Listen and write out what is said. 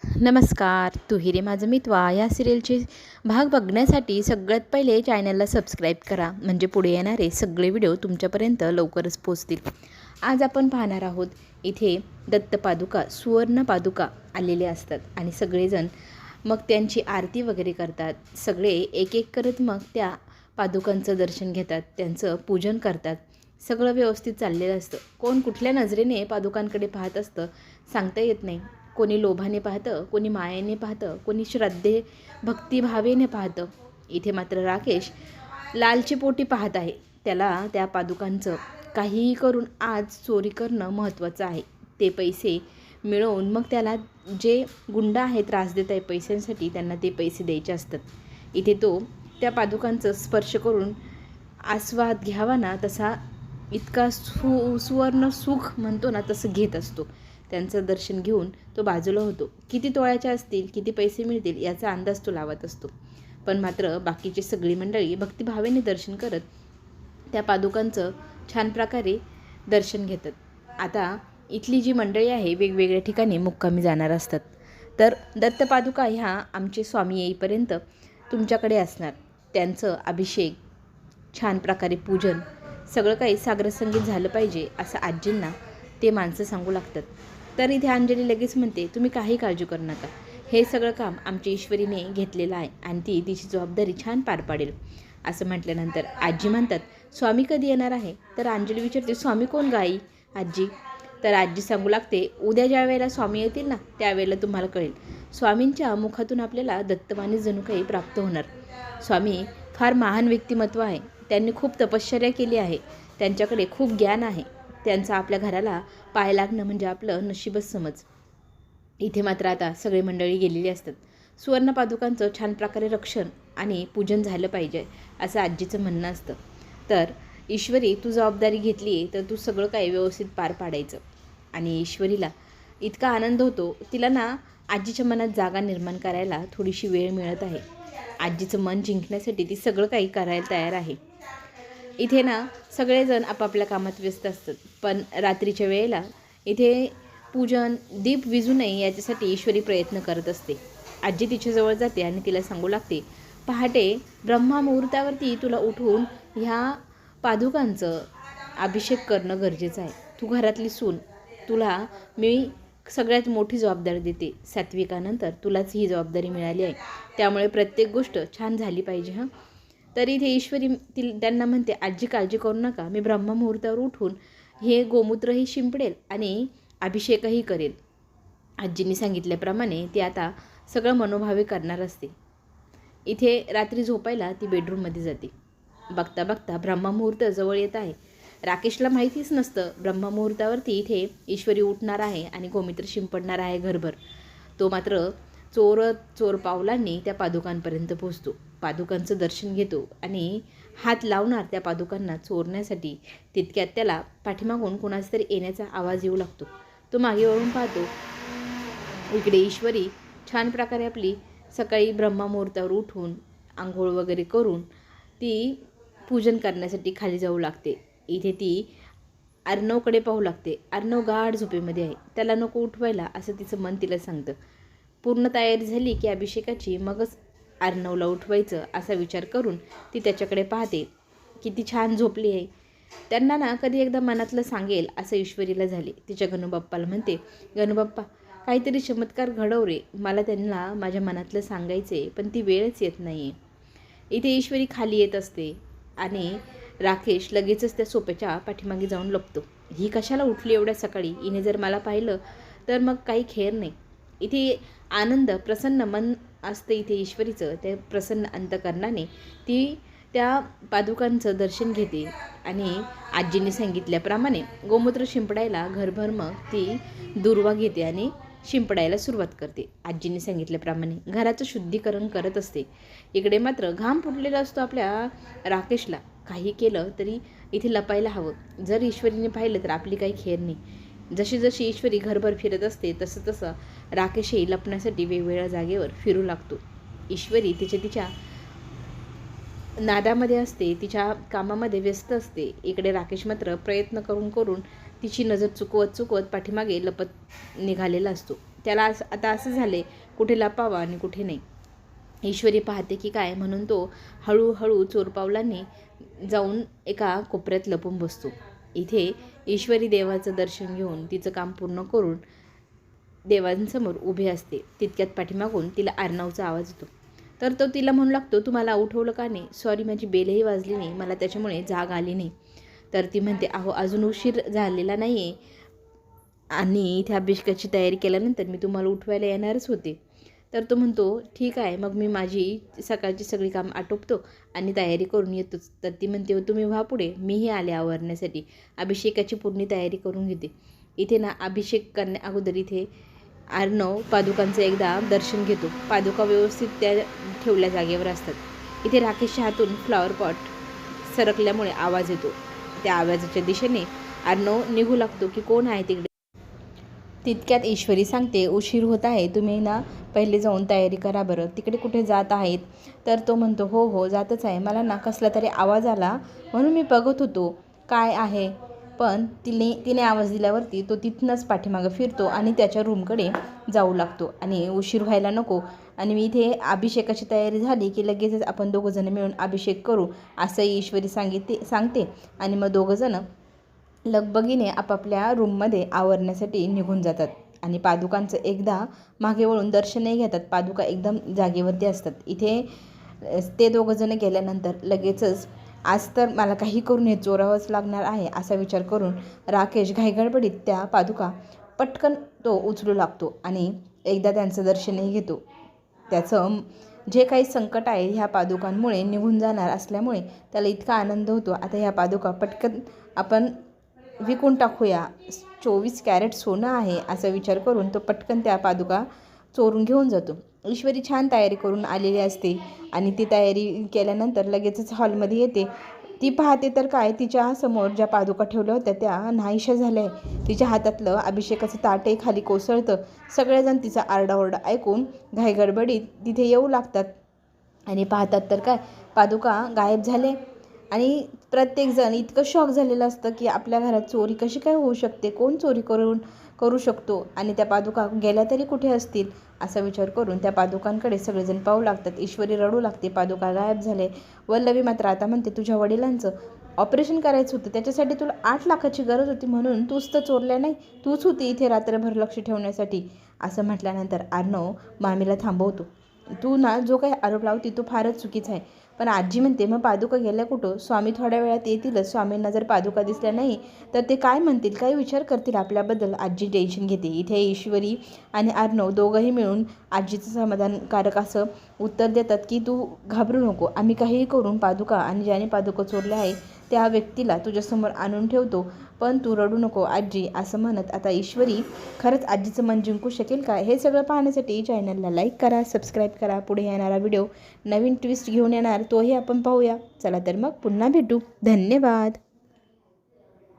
नमस्कार. तू ही रे माझं मितवा या सिरियलचे भाग बघण्यासाठी सगळ्यात पहिले चॅनलला सबस्क्राईब करा, म्हणजे पुढे येणारे सगळे व्हिडिओ तुमच्यापर्यंत लवकरच पोहोचतील. आज आपण पाहणार आहोत, इथे दत्तपादुका सुवर्ण पादुका आलेले असतात आणि सगळेजण मग त्यांची आरती वगैरे करतात. सगळे एक एक करत मग त्या पादुकांचं दर्शन घेतात, त्यांचं पूजन करतात. सगळं व्यवस्थित चाललेलं असतं. कोण कुठल्या नजरेने पादुकांकडे पाहत असतं सांगता येत नाही. कोणी लोभाने पाहतं, कोणी मायेने पाहतं, कोणी श्रद्धे भक्तिभावेने पाहतं. इथे मात्र राकेश लालचेपोटी पाहत आहे. त्याला त्या पादुकांचं काहीही करून आज चोरी करणं महत्त्वाचं आहे. ते पैसे मिळवून मग त्याला जे गुंड आहे त्रास देत आहे पैशांसाठी, त्यांना ते पैसे द्यायचे असतात. इथे तो त्या पादुकांचं स्पर्श करून आस्वाद घ्यावा ना, तसा इतका सुवर्ण सुख म्हणतो ना, तसं घेत असतो. त्यांचं दर्शन घेऊन तो बाजूला होतो. किती तोळ्याच्या असतील, किती पैसे मिळतील याचा अंदाज तो लावत असतो. पण मात्र बाकीची सगळी मंडळी भक्तिभावेने दर्शन करत त्या पादुकांचं छान प्रकारे दर्शन घेतात. आता इथली जी मंडळी आहे वेगवेगळ्या ठिकाणी मुक्कामी जाणार असतात. तर दत्तपादुका ह्या आमचे स्वामी येईपर्यंत तुमच्याकडे असणार. त्यांचं अभिषेक, छान प्रकारे पूजन, सगळं काही साग्रसंगीत झालं पाहिजे असं आजींना ते माणसं सांगू लागतात. तर इथे अंजली लगेच म्हणते, तुम्ही काही काळजी करू नका, हे सगळं काम आमच्या ईश्वरीने घेतलेलं आहे आणि ती तिची जबाबदारी छान पार पाडेल. असं म्हटल्यानंतर आजी म्हणतात, स्वामी कधी येणार आहे? तर अंजली विचारते, स्वामी कोण गाई आजी? तर आजी सांगू लागते, उद्या ज्या वेळेला स्वामी येतील ना, त्यावेळेला तुम्हाला कळेल. स्वामींच्या मुखातून आपल्याला दत्तवाणी जणू काही प्राप्त होणार. स्वामी फार महान व्यक्तिमत्व आहे. त्यांनी खूप तपश्चर्या केली आहे. त्यांच्याकडे खूप ज्ञान आहे. त्यांचा आपल्या घराला पाय लागणं म्हणजे आपलं नशीबच समज. इथे मात्र आता सगळे मंडळी गेलेली असतात. सुवर्ण पादुकांचं छान प्रकारे रक्षण आणि पूजन झालं पाहिजे असं आजीचं म्हणणं असतं. तर ईश्वरी, तू जबाबदारी घेतली आहे तर तू सगळं काही व्यवस्थित पार पाडायचं. आणि ईश्वरीला इतका आनंद होतो, तिला ना आजीच्या मनात जागा निर्माण करायला थोडीशी वेळ मिळत आहे. आजीचं मन जिंकण्यासाठी ती सगळं काही करायला तयार आहे. इथे ना सगळेजण आपापल्या कामात व्यस्त असतात. पण रात्रीच्या वेळेला इथे पूजन, दीप विझू नये याच्यासाठी ईश्वरी प्रयत्न करत असते. आजी तिच्याजवळ जाते आणि तिला सांगू लागते, पहाटे ब्रह्ममुहूर्तावरती तुला उठून ह्या पादुकांचं अभिषेक करणं गरजेचं आहे. तू घरातली सून, तुला मी सगळ्यात मोठी जबाबदारी देते. सात्विकानंतर तुलाच ही जबाबदारी मिळाली आहे. त्यामुळे प्रत्येक गोष्ट छान झाली पाहिजे हां. तर इथे ईश्वरी त्यांना म्हणते, आजी काळजी करू नका, मी ब्रह्ममुहूर्तावर उठून हे गोमूत्रही शिंपडेल आणि अभिषेकही करेल. आजींनी सांगितल्याप्रमाणे ती आता सगळं मनोभावे करणार असते. इथे रात्री झोपायला ती बेडरूममध्ये जाते. बघता बघता ब्रह्ममुहूर्त जवळ येत आहे. राकेशला माहितीच नसतं ब्रह्ममुहूर्तावरती इथे ईश्वरी उठणार आहे आणि गोमूत्र शिंपडणार आहे घरभर. तो मात्र चोर पावलांनी त्या पादुकांपर्यंत पोहोचतो. पादुकांचं दर्शन घेतो आणि हात लावणार त्या पादुकांना चोरण्यासाठी. तितक्यात त्याला पाठीमागून कोणाचा तरी येण्याचा आवाज येऊ लागतो. तो मागे वळून पाहतो. इकडे ईश्वरी छान प्रकारे आपली सकाळी ब्रह्ममुहूर्तावर उठून आंघोळ वगैरे करून ती पूजन करण्यासाठी खाली जाऊ लागते. इथे ती अर्णवकडे पाहू लागते. अर्णव गाढ झोपेमध्ये आहे. त्याला नको उठवायला असं तिचं मन तिला सांगतं. पूर्ण तयारी झाली की अभिषेकाची, मगच अर्णवला उठवायचं असा विचार करून ती त्याच्याकडे पाहते. किती छान झोपली आहे. त्यांना ना कधी एकदा मनातलं सांगेल असं ईश्वरीला झाले. तिच्या गणूबाप्पाला म्हणते, गणूबाप्पा काहीतरी चमत्कार घडव रे, मला त्यांना माझ्या मनातलं सांगायचे पण ती वेळच येत नाही आहे. इथे ईश्वरी खाली येत असते आणि राकेश लगेचच त्या सोप्याच्या पाठीमागे जाऊन लपतो. ही कशाला उठली एवढ्या सकाळी, हिने जर मला पाहिलं तर मग काही खेर नाही. इथे आनंद प्रसन्न मन असतं इथे ईश्वरीचं. त्या प्रसन्न अंतकरणाने ती त्या पादुकांचं दर्शन घेते आणि आजींनी सांगितल्याप्रमाणे गोमूत्र शिंपडायला घरभर मग ती दुर्वा घेते आणि शिंपडायला सुरुवात करते. आजींनी सांगितल्याप्रमाणे घराचं शुद्धीकरण करत असते. इकडे मात्र घाम फुटलेला असतो आपल्या राकेशला. काही केलं तरी इथे लपायला हवं. जर ईश्वरीने पाहिलं तर आपली काही खेर नाही. जशी जशी ईश्वरी घरभर फिरत असते तसं तसं राकेशही लपण्यासाठी वेगवेगळ्या जागेवर फिरू लागतो. ईश्वरी तिच्या नादामध्ये असते, तिच्या कामामध्ये व्यस्त असते. इकडे राकेश मात्र प्रयत्न करून तिची नजर चुकवत पाठीमागे लपत निघालेला असतो. त्याला आता असं झाले कुठे लपावं आणि कुठे नाही. ईश्वरी पाहते की काय, म्हणून तो हळूहळू चोरपावलांनी जाऊन एका कोपऱ्यात लपून बसतो. इथे ईश्वरी देवाचं दर्शन घेऊन तिचं काम पूर्ण करून देवांसमोर उभी असते. तितक्यात पाठीमागून तिला अर्णवचा आवाज येतो. तर तो तिला म्हणू लागतो, तू मला उठवलं का नाही? सॉरी, माझी बेलही वाजली नाही, मला त्याच्यामुळे जाग आली नाही. तर ती म्हणते, अहो अजून उशीर झालेला नाही आहे आणि इथे अभिषेकाची तयारी केल्यानंतर मी तुम्हाला उठवायला येणारच होते. तर तो म्हणतो, ठीक आहे, मग मी माझी सकाळची सगळी कामं आटोपतो आणि तयारी करून येतोच. तर ती म्हणते, तुम्ही व्हा पुढे, मीही आले आवरण्यासाठी. अभिषेकाची पूर्ण तयारी करून घेते. इथे ना अभिषेक करण्या अगोदर इथे अर्णव पादुकांचं एकदा दर्शन घेतो. पादुका व्यवस्थित त्या ठेवल्या जागेवर असतात. इथे राकेशच्या हातून फ्लॉवर पॉट सरकल्यामुळे आवाज येतो. त्या आवाजाच्या दिशेने अर्णव निघू लागतो की कोण आहे तिकडे. तितक्यात ईश्वरी सांगते, उशीर होत आहे, तुम्ही ना पहिले जाऊन तयारी करा बरं, तिकडे कुठे जात आहेत? तर तो म्हणतो, हो हो जातच आहे, मला ना कसला तरी आवाज आला म्हणून मी बघत होतो काय आहे. पण तिने आवाज दिल्यावरती तो तिथनंच पाठीमागं फिरतो आणि त्याच्या रूमकडे जाऊ लागतो आणि उशीर व्हायला नको. आणि मी इथे अभिषेकाची तयारी झाली की लगेचच आपण दोघंजण मिळून अभिषेक करू असंही ईश्वरी सांगते. आणि मग दोघंजणं लगबगीने आपापल्या रूममध्ये आवरण्यासाठी निघून जातात. आणि पादुकांचं एकदा मागे वळून दर्शनही घेतात. पादुका एकदम जागेवरती असतात. इथे ते दोघंजणं गेल्यानंतर लगेचच आज तर मला काही करून हे चोरावंच लागणार आहे असा विचार करून राकेश घाईगडबडीत त्या पादुका पटकन तो उचलू लागतो आणि एकदा त्यांचं दर्शनही घेतो. त्याचं जे काही संकट आहे ह्या पादुकांमुळे निघून जाणार असल्यामुळे त्याला इतका आनंद होतो. आता ह्या पादुका पटकन आपण विकून टाकूया, 24 कॅरेट सोनं आहे असा विचार करून तो पटकन त्या पादुका चोरून घेऊन जातो. ईश्वरी छान तयारी करून आलेली असते आणि ती तयारी केल्यानंतर लगेचच हॉलमध्ये येते. ती पाहते तर काय, तिच्या समोर ज्या पादुका ठेवल्या होत्या त्या नाहीशा झाल्या आहे. तिच्या हातातलं अभिषेकाचं ताटही खाली कोसळतं. सगळेजण तिचा आरडाओरडा ऐकून घाईगडबडीत तिथे येऊ लागतात आणि पाहतात तर काय, पादुका गायब झाले. आणि प्रत्येकजण इतकं शॉक झालेलं असतं की आपल्या घरात चोरी कशी काय होऊ शकते, कोण चोरी करू शकतो आणि त्या पादुका गेल्या तरी कुठे असतील असा विचार करून त्या पादुकांकडे सगळेजण पाहू लागतात. ईश्वरी रडू लागते, पादुका गायब झाले. वल्लवी मात्र आता म्हणते, तुझ्या वडिलांचं ऑपरेशन करायचं होतं, त्याच्यासाठी तुला 8 लाखाची गरज होती म्हणून तूच तर चोरल्या नाही, तूच होती इथे रात्रभर लक्ष ठेवण्यासाठी असं म्हटल्यानंतर अर्णव मामीला थांबवतो. तू ना जो काही आरोप लावती तो फारच चुकीचा आहे. पण आजी म्हणते, मग पादुका गेल्या कुठं? स्वामी थोड्या वेळात येतीलच. स्वामींना जर पादुका दिसल्या नाही तर ते काय म्हणतील, काय विचार करतील आपल्याबद्दल. आजी टेन्शन घेते. इथे ईश्वरी आणि अर्णव दोघंही मिळून आजीचं समाधानकारक असं उत्तर देतात की तू घाबरू नको, आम्ही काहीही करून पादुका आणि ज्याने पादुका चोरल्या आहे त्या व्यक्तीला तुझ्यासमोर आणून ठेवतो, पण तू रडू नको आजी असं म्हणत आता ईश्वरी खरंच आजीचं मन जिंकू शकेल का? हे सगळं पाहण्यासाठी चॅनलला लाईक करा, सबस्क्राईब करा. पुढे येणारा व्हिडिओ नवीन ट्विस्ट घेऊन येणार, तोही आपण पाहूया. चला तर मग पुन्हा भेटू. धन्यवाद.